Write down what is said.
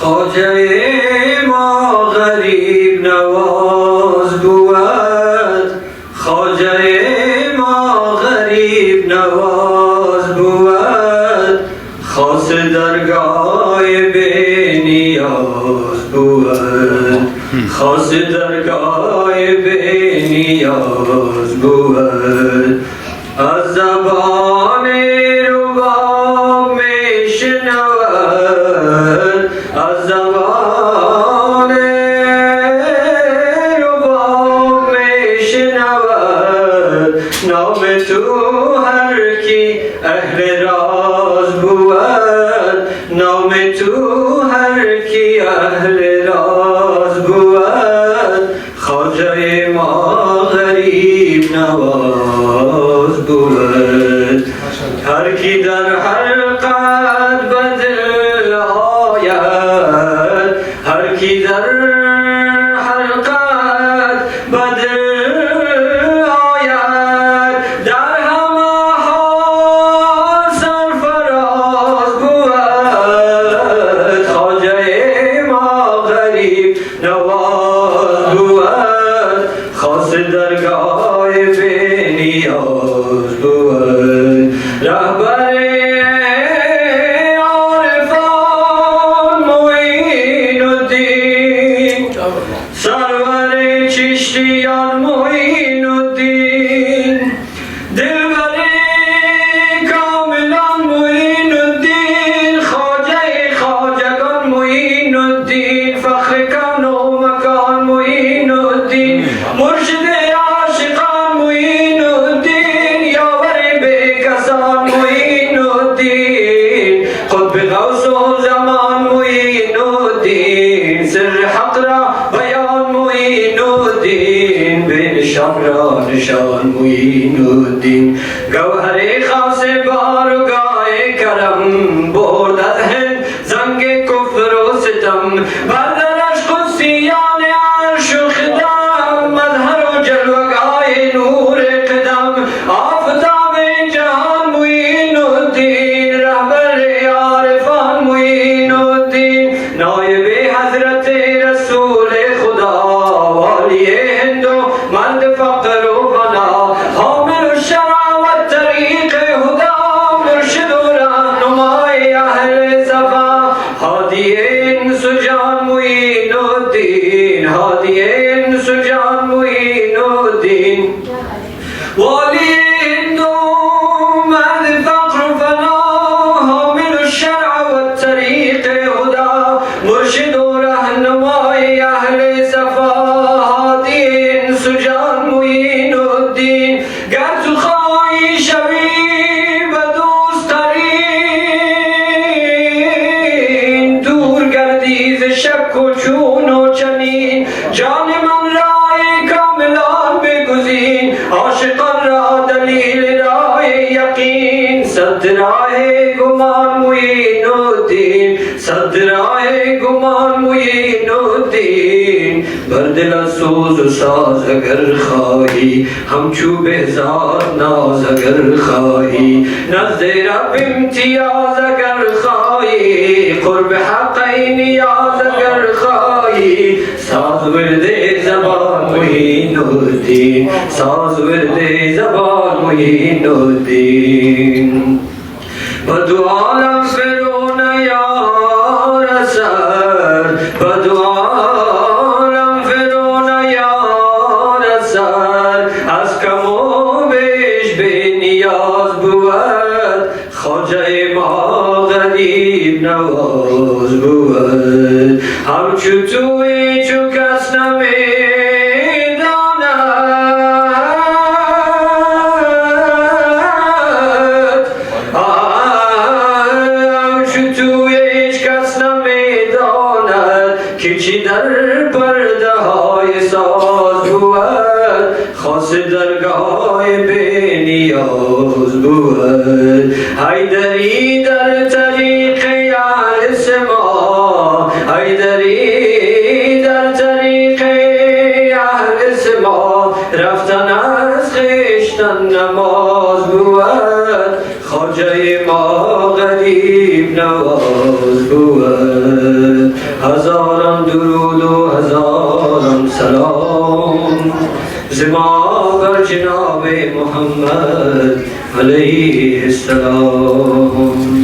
خواجه ما غریب نواز بود، خواجه ما غریب نواز بود، خاص درگاه بی نیاز بود، خاص درگاه بی نیاز بود. از زبان رباب می شنود، از زبان رباب می شنود، نام تو هر کی اهل راز بود، نام تو هر کی اهل راز بود. خواجه ما غریب نواز بود، هر کی در حلقت بدل آید، هر کی در حلقت بدل آید، در همه حال سرفراز بود. خواجه ما غریب نواز بود، خاص درگاه بی نیاز بود. رهبر عارفان معین الدین، سرور چشتیان معین الدین، دلبر کاملان معین الدین، خواجه خواجگان معین الدین، فخر کون و مکان معین الدین، مرشد عاشقان معین الدین، یاور بیکسان معین الدین، قطب غوث و زمان معین الدین، سر حق را بیان معین الدین، به نشان را نشان معین الدین، گوهر خاص بارگاه کرم، برد از هند زنگ کفر و ستم، بردرش قدسیان عرش و خدم، مظهر و جلوگاه نور قدم، آفتاب جهان معین الدین، رهبر عارفان معین الدین، نایب حضرت رسول خدا، والی هند و مرد فقر و فنا، حامل الشرع و طریق هدا، مرشد و رهنمای اهل صفا، هادی انس و جان معین الدین، هادی انس و جان معین الدین، والی هند و مرد فقر و فنا، حامل الشرع و طریق هدا، مرشد و رهنمای اهل صفا، هادی انس و جان معین الدین. گر تو خواهی شوی به دوسترین، دور گردی ز شک و چون و چنین، جان من راه کاملان بگزین، عاشقان را دلیل راه یقین، صد راه گمان معین الدین، صد راه گمان معین الدین. بر دل سوز و ساز اگر خواهی، همچو بهزاد ناز اگر خواهی، نزد رب امتیاز اگر خواهی، قرب حق نیاز اگر خواهی، ساز ورد زبان معین الدین، ساز ورد زبان معین الدین. بدو عالم فرعون یار اثر، بدو عالم فرعون یار اثر، از کم و بیش بی نیاز بود، خواجه ما غریب نواز بود. همچو توی چو کس نمیداند، همچو توی هیچ کس نمیداند، که چی در پرده های ساز بود، خاص درگاه بی نیاز بود. حیدری در طریق اهل سما، حیدری در طریق اهل سما، رفتن از خویشتن نماز بود، خواجه ما غریب نواز بود. و هزاران سلام زما بر جناب محمد علیه السلام.